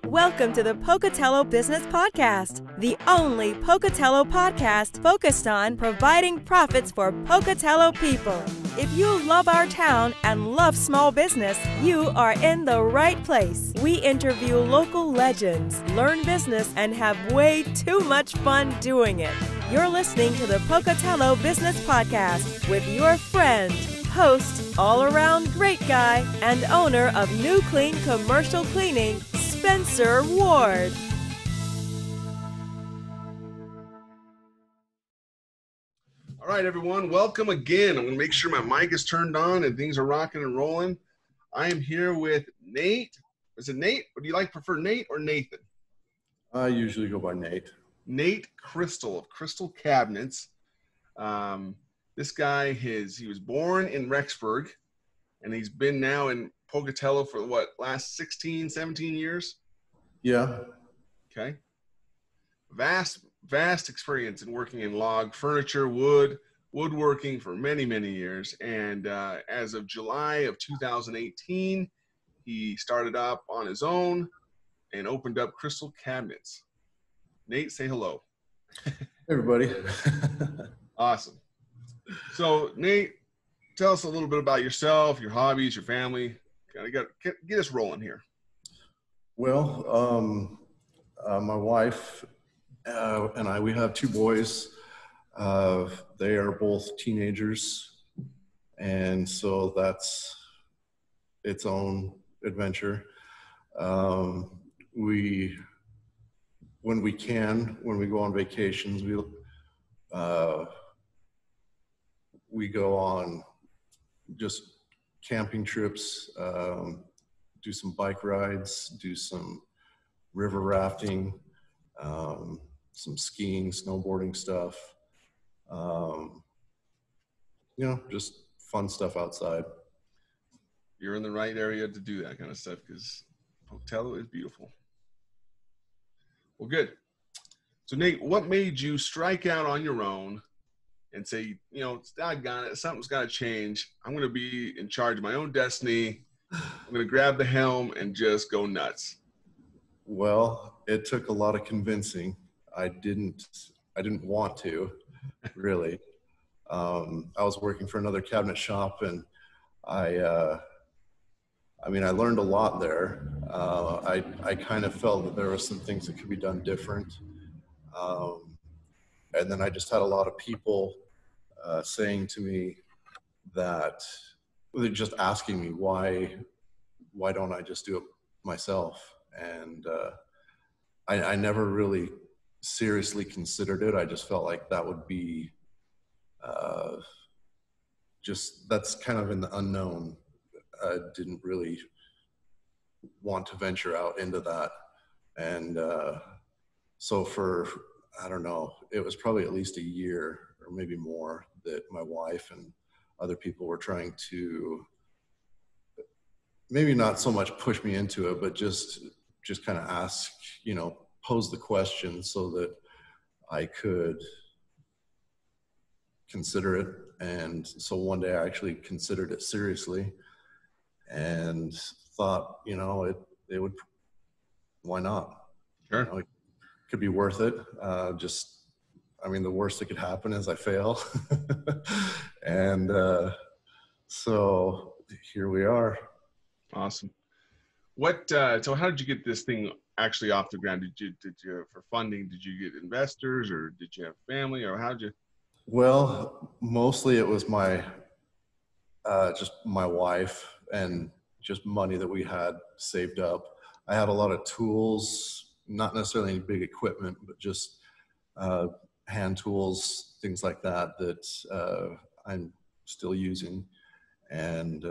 Welcome to the Pocatello Business Podcast, the only Pocatello podcast focused on providing profits for Pocatello people. If you love our town and love small business, you are in the right place. We interview local legends, learn business, and have way too much fun doing it. You're listening to the Pocatello Business Podcast with your friend, host, all-around great guy, and owner of New Clean Commercial Cleaning, Spencer Ward. All right, everyone, welcome again. I'm going to make sure my mic is turned on and things are rocking and rolling. I am here with Nate. Is it Nate? Or do you prefer Nate or Nathan? I usually go by Nate. Nate Crystal of Crystal Cabinets. This guy, he was born in Rexburg, and he's been now in Pocatello for last 16, 17 years? Yeah. Okay. Vast experience in working in log, furniture, woodworking for many, many years. And as of July of 2018, he started up on his own and opened up Crystal Cabinets. Nate, say hello. Hey, everybody. Awesome. So, Nate, tell us a little bit about yourself, your hobbies, your family. Kind of get us rolling here. Well, my wife and we have two boys. They are both teenagers, and so that's its own adventure. When we go on vacations, we go on just camping trips, do some bike rides, do some river rafting, some skiing, snowboarding stuff. Just fun stuff outside. You're in the right area to do that kind of stuff because Pocatello is beautiful. Well, good. So, Nate, what made you strike out on your own and say, something's got to change. I'm going to be in charge of my own destiny. I'm going to grab the helm and just go nuts. Well, it took a lot of convincing. I didn't want to, really. I was working for another cabinet shop, and I learned a lot there. I kind of felt that there were some things that could be done different. And then I just had a lot of people saying to me that they're just asking me why don't I just do it myself? And I never really seriously considered it. I just felt like that would be that's kind of in the unknown. I didn't really want to venture out into that. And so for, I don't know, it was probably at least a year or maybe more that my wife and other people were trying to maybe not so much push me into it, but just kind of ask, pose the question so that I could consider it. And so one day I actually considered it seriously and thought, it would, why not? Sure. It could be worth it. The worst that could happen is I fail. And so here we are. Awesome. So how did you get this thing actually off the ground? Did you for funding, did you get investors or did you have family or how'd you? Well, mostly it was just my wife and just money that we had saved up. I had a lot of tools, not necessarily any big equipment, but just hand tools, things like that I'm still using. And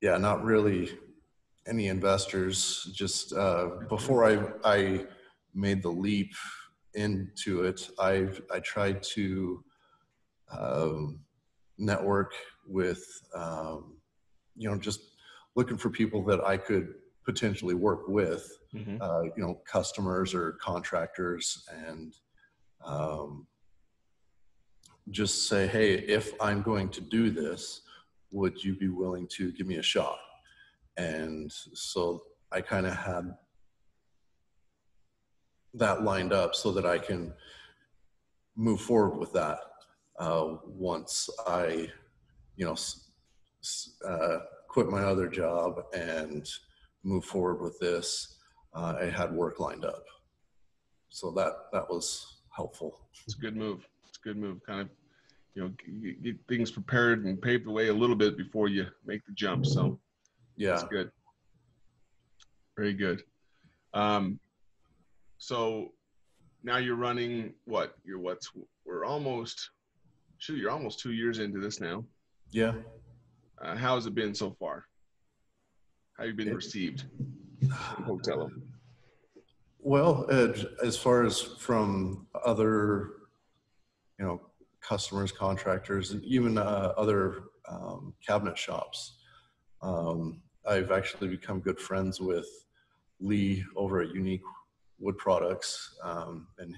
not really any investors. Just before I made the leap into it, I tried to network with, just looking for people that I could potentially work with, customers or contractors, and just say, hey, if I'm going to do this, would you be willing to give me a shot? And so I kind of had that lined up so that I can move forward with that once I, quit my other job and move forward with this. I had work lined up, so that was helpful. It's a good move. It's a good move. Kind of, get things prepared and pave the way a little bit before you make the jump. So yeah, that's good. Very good. So now you're running what? You're almost 2 years into this now. Yeah. How has it been so far? How have you been received in Pocatello? Well, as far as from other, customers, contractors, and even other cabinet shops, I've actually become good friends with Lee over at Unique Wood Products, and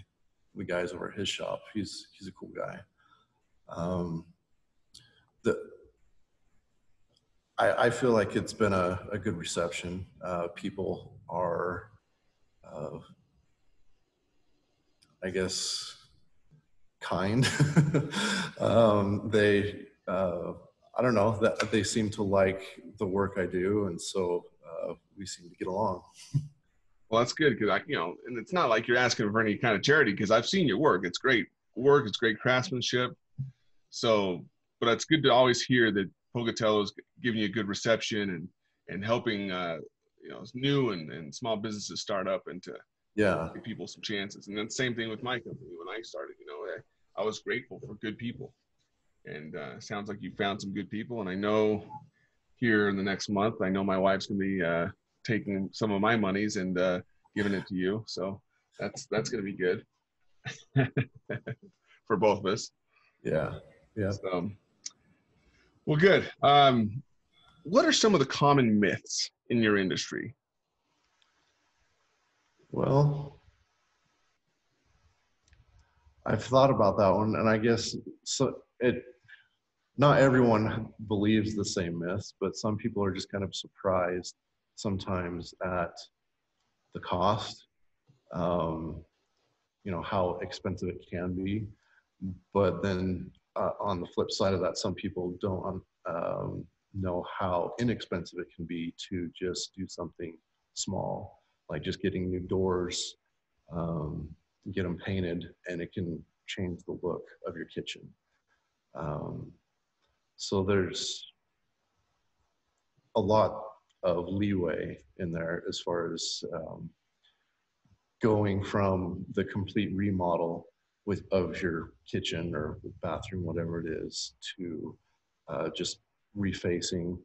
the guys over at his shop. He's a cool guy. I feel like it's been a good reception. People are, I guess, kind. I don't know, that they seem to like the work I do, and so we seem to get along. Well, that's good, because and it's not like you're asking for any kind of charity, because I've seen your work. It's great work. It's great craftsmanship. So, but it's good to always hear that Pocatello is giving you a good reception and helping new and small businesses start up and to give people some chances. And then the same thing with my company. When I started, I was grateful for good people, and sounds like you found some good people. And I know here in the next month, I know my wife's gonna be taking some of my monies and giving it to you. So that's gonna be good for both of us. Yeah. So, well, good. What are some of the common myths in your industry? Well, I've thought about that one, and I guess not everyone believes the same myths, but some people are just kind of surprised sometimes at the cost, how expensive it can be. But then on the flip side of that, some people don't know how inexpensive it can be to just do something small, like just getting new doors, get them painted, and it can change the look of your kitchen. So there's a lot of leeway in there as far as going from the complete remodel of your kitchen or bathroom, whatever it is, to just refacing,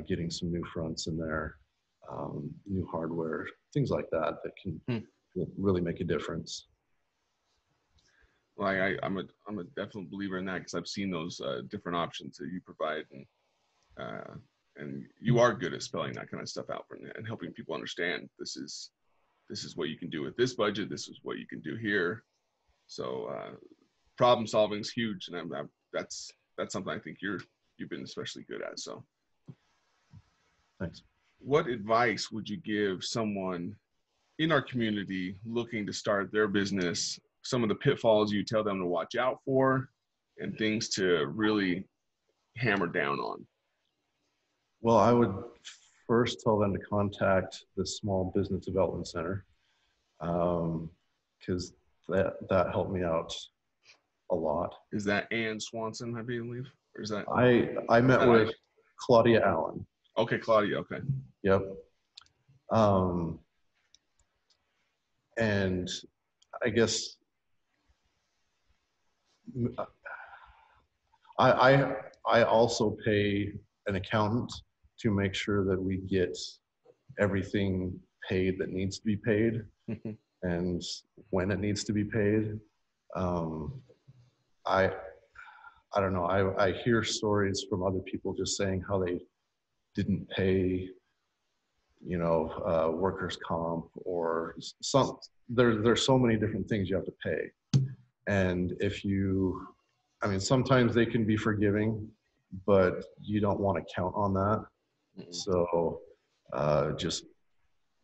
getting some new fronts in there, new hardware, things like that can really make a difference. Well, I'm a definite believer in that, because I've seen those different options that you provide, and you are good at spelling that kind of stuff out and helping people understand this is what you can do with this budget. This is what you can do here. So problem solving is huge, and that's something I think you've been especially good at. So, thanks. What advice would you give someone in our community looking to start their business? Some of the pitfalls you tell them to watch out for, and things to really hammer down on. Well, I would first tell them to contact the Small Business Development Center, because that helped me out a lot. Is that Ann Swanson, I believe? Or is that? I met with Claudia Allen. Okay, Claudia, okay. Yep. And I guess I also pay an accountant to make sure that we get everything paid that needs to be paid and when it needs to be paid. I don't know. I hear stories from other people just saying how they didn't pay, workers' comp or some. There's so many different things you have to pay, and sometimes they can be forgiving, but you don't want to count on that. Mm-mm. So just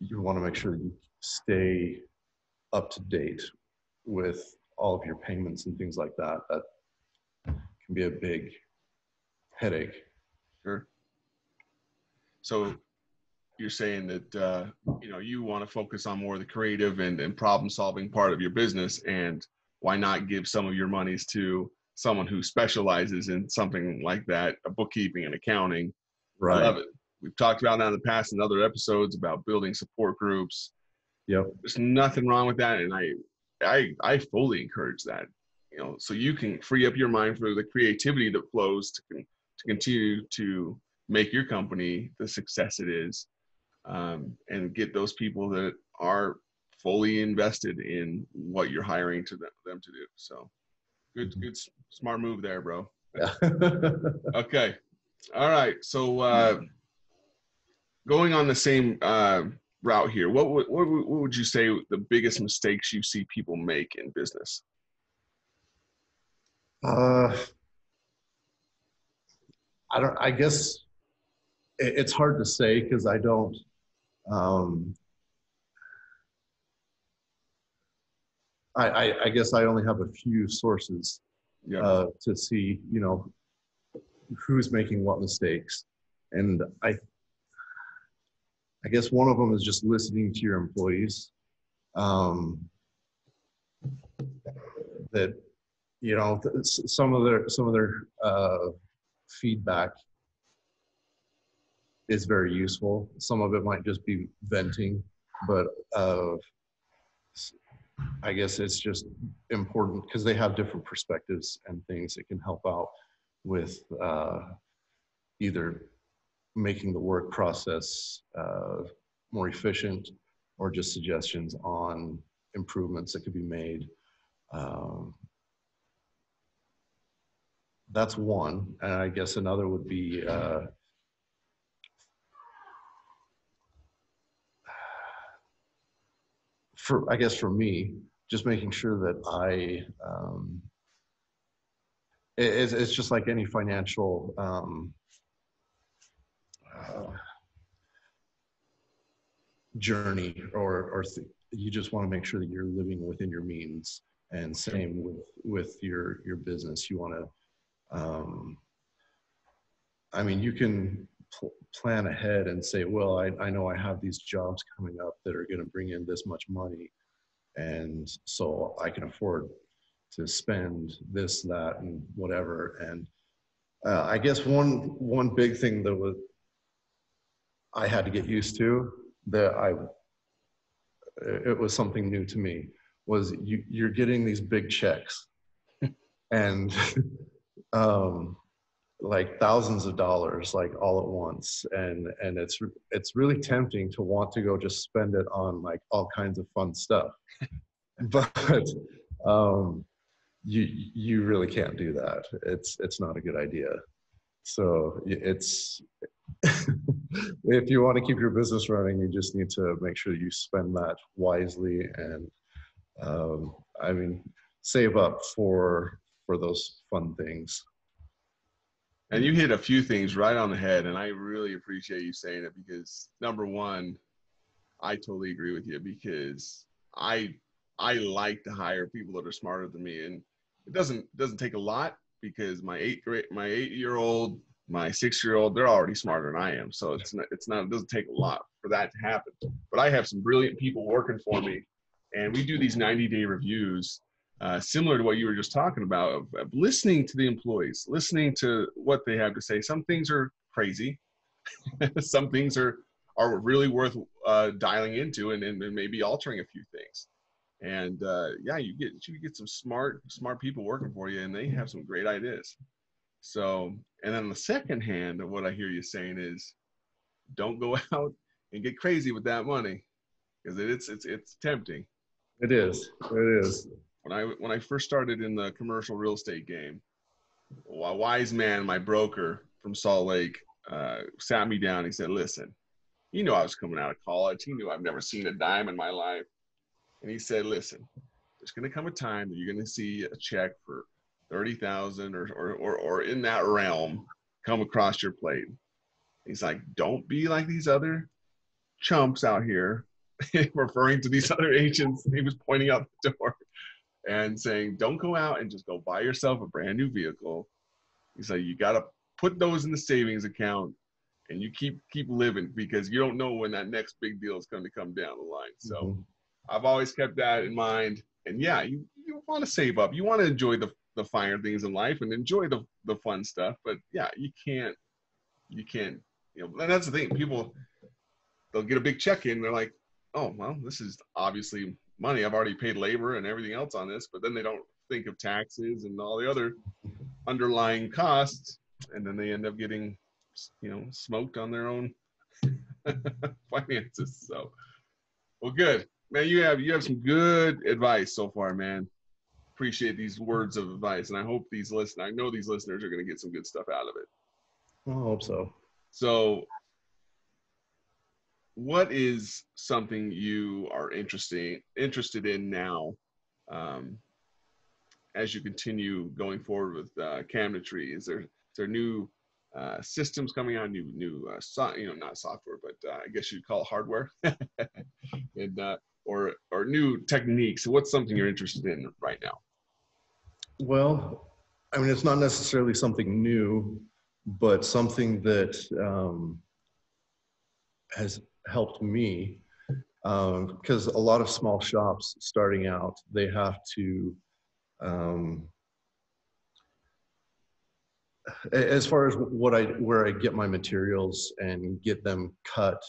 you want to make sure that you stay up to date with all of your payments and things like that. That can be a big headache. Sure. So you're saying that you want to focus on more of the creative and problem solving part of your business, and why not give some of your monies to someone who specializes in something like that, bookkeeping and accounting. Right. I love it. We've talked about that in the past in other episodes about building support groups. Yep. There's nothing wrong with that, and I fully encourage that. So you can free up your mind for the creativity that flows to continue to make your company the success it is, and get those people that are fully invested in what you're hiring them to do. So good, smart move there, bro. Yeah. Okay. All right. So going on the same route here, what would you say the biggest mistakes you see people make in business? I guess it's hard to say because I don't, I guess I only have a few sources to see, who's making what mistakes. And I guess one of them is just listening to your employees. That, some of their feedback is very useful. Some of it might just be venting, but I guess it's just important because they have different perspectives and things that can help out with either making the work process more efficient, or just suggestions on improvements that could be made. That's one. And I guess another would be for me, just making sure that it's just like any financial journey, or you just want to make sure that you're living within your means. And same with your business. You want to, you can plan ahead and say, well, I know I have these jobs coming up that are going to bring in this much money, and so I can afford to spend this, that, and whatever. And I guess one big thing that I had to get used to, it was something new to me, was you're getting these big checks and like thousands of dollars, like all at once. And it's really tempting to want to go just spend it on like all kinds of fun stuff. But you really can't do that. It's not a good idea. So it's, if you want to keep your business running, you just need to make sure you spend that wisely, and save up for those fun things. And you hit a few things right on the head, and I really appreciate you saying it, because number one, I totally agree with you, because I like to hire people that are smarter than me, and it doesn't take a lot, because my 8-year-old, my 6-year-old, they're already smarter than I am. So it doesn't take a lot for that to happen. But I have some brilliant people working for me, and we do these 90-day reviews, similar to what you were just talking about, of listening to the employees, listening to what they have to say. Some things are crazy. Some things are really worth dialing into, and maybe altering a few things. And you get some smart people working for you, and they have some great ideas. So, and then on the second hand, what I hear you saying is, don't go out and get crazy with that money, because it's tempting. It is. It is. When I first started in the commercial real estate game, a wise man, my broker from Salt Lake, sat me down. He said, "Listen, I was coming out of college. He knew I've never seen a dime in my life." And he said, "Listen, there's going to come a time that you're going to see a check for 30,000 or in that realm come across your plate. He's like, don't be like these other chumps out here, referring to these other agents. He was pointing out the door and saying, don't go out and just go buy yourself a brand new vehicle. He's like, you got to put those in the savings account and you keep living, because you don't know when that next big deal is going to come down the line. So I've always kept that in mind. And yeah, you want to save up. You want to enjoy the finer things in life and enjoy the fun stuff. But yeah, you can't, and that's the thing. People, they'll get a big check in. They're like, oh, well, this is obviously money. I've already paid labor and everything else on this, but then they don't think of taxes and all the other underlying costs. And then they end up getting, smoked on their own finances. So, well, good, man. You have some good advice so far, man. Appreciate these words of advice. And I hope I know these listeners are going to get some good stuff out of it. I hope so. So, what is something you are interested in now, as you continue going forward with cabinetry? Is there new systems coming out, new not software, but I guess you'd call it hardware, and or new techniques? What's something you're interested in right now? Well, I mean, it's not necessarily something new, but something that has helped me, because a lot of small shops starting out, they have to, as far as where I get my materials and get them cut,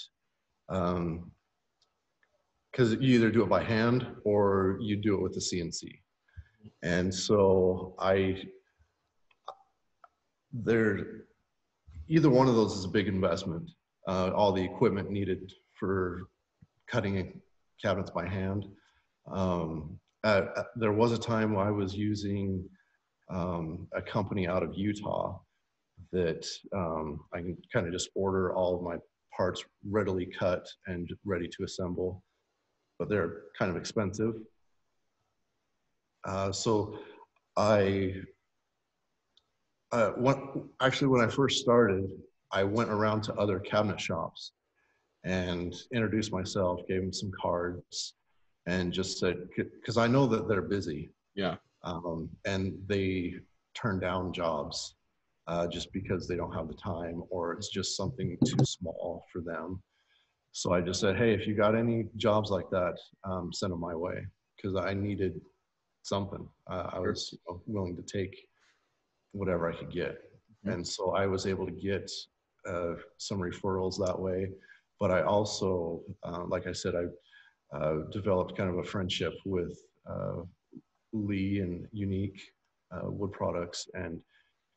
because you either do it by hand or you do it with the CNC. And so either one of those is a big investment. All the equipment needed for cutting cabinets by hand. There was a time I was using a company out of Utah that I can kind of just order all of my parts readily cut and ready to assemble, but they're kind of expensive. So when I first started, I went around to other cabinet shops and introduced myself, gave them some cards, and just said, because I know that they're busy. Yeah. And they turn down jobs just because they don't have the time, or it's just something too small for them. So I just said, hey, if you got any jobs like that, send them my way, because I needed something. I was willing to take whatever I could get. Mm-hmm. And so I was able to get some referrals that way. But I also, like I said, I developed kind of a friendship with Lee and Unique Wood Products, and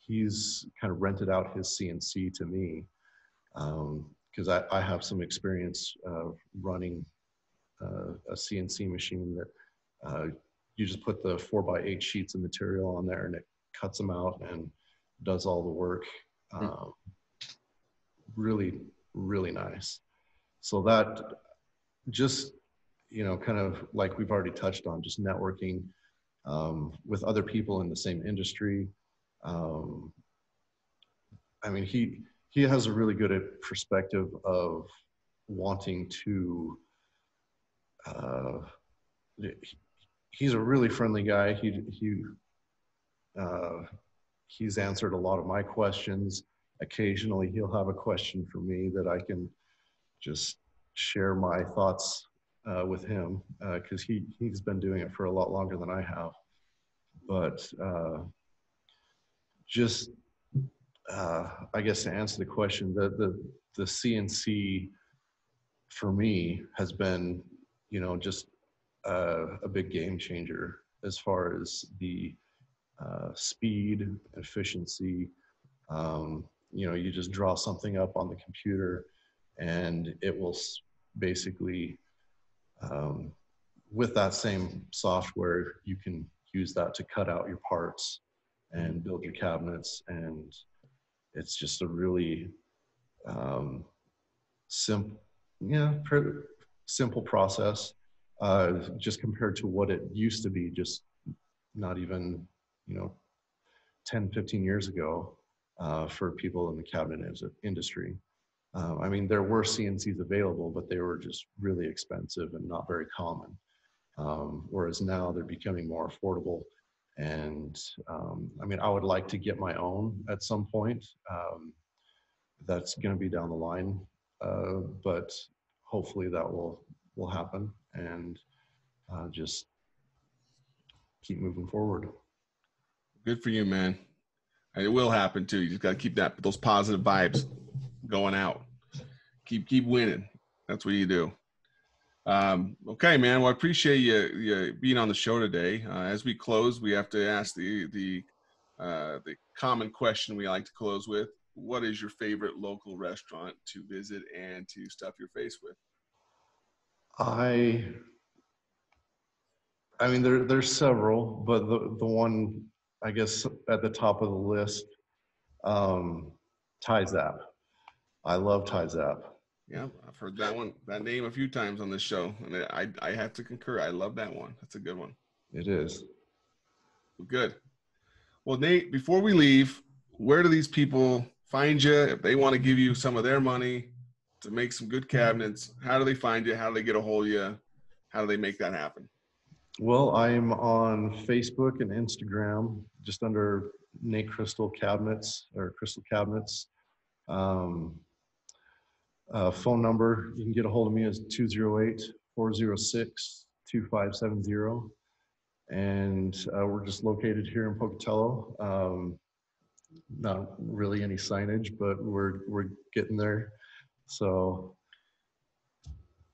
he's kind of rented out his CNC to me, because I have some experience running a CNC machine that you just put the 4x8 sheets of material on there and it cuts them out and does all the work. Really, really nice. So that just, kind of like we've already touched on, just networking with other people in the same industry. I mean, he has a really good perspective of wanting to, he's a really friendly guy. He's answered a lot of my questions. Occasionally he'll have a question for me that I can just share my thoughts with him, because he's been doing it for a lot longer than I have. But I guess to answer the question, the CNC for me has been, just a big game changer as far as the speed, efficiency. You just draw something up on the computer and it will basically, with that same software, you can use that to cut out your parts and build your cabinets. And it's just a really simple process, just compared to what it used to be, just not even 10, 15 years ago. for people in the cabinet industry. I mean, there were CNCs available, but they were just really expensive and not very common. Whereas now they're becoming more affordable. And I mean, I would like to get my own at some point. That's going to be down the line, but hopefully that will happen, and just keep moving forward. Good for you, man. And it will happen too. You just got to keep those positive vibes going out. Keep winning. That's what you do. Okay, man. Well, I appreciate you being on the show today. As we close, we have to ask the common question we like to close with. What is your favorite local restaurant to visit and to stuff your face with? I mean, there's several, but the one, I guess, at the top of the list, Thai Zap. I love Thai Zap. Yeah, I've heard that name a few times on this show, and I have to concur. I love that one. That's a good one. It is. Good. Well, Nate, before we leave, where do these people find you if they want to give you some of their money to make some good cabinets? How do they find you? How do they get a hold of you? How do they make that happen? Well, I'm on Facebook and Instagram, just under Nate Crystal Cabinets or Crystal Cabinets. Phone number you can get a hold of me is 208-406-2570. And we're just located here in Pocatello. Not really any signage, but we're getting there. So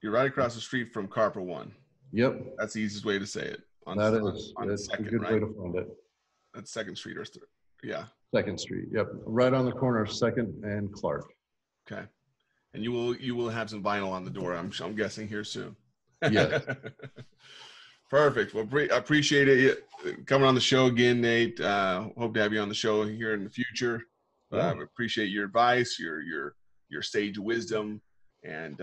you're right across the street from Carper One. Yep, that's the easiest way to say it. It's second, a good way to find it. That's Second Street or yeah. Second Street. Yep, right on the corner of Second and Clark. Okay, and you will have some vinyl on the door. I'm guessing here soon. Yes. Perfect. Well, I appreciate it coming on the show again, Nate. Hope to have you on the show here in the future. Appreciate your advice, your sage wisdom, and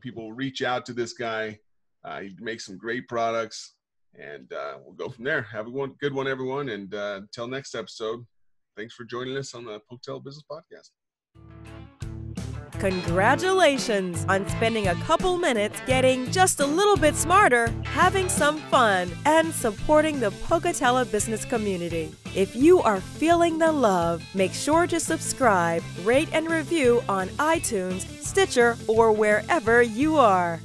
people reach out to this guy. He makes some great products, and we'll go from there. Have a good one, everyone, and until next episode, thanks for joining us on the Pocatello Business Podcast. Congratulations on spending a couple minutes getting just a little bit smarter, having some fun, and supporting the Pocatello business community. If you are feeling the love, make sure to subscribe, rate, and review on iTunes, Stitcher, or wherever you are.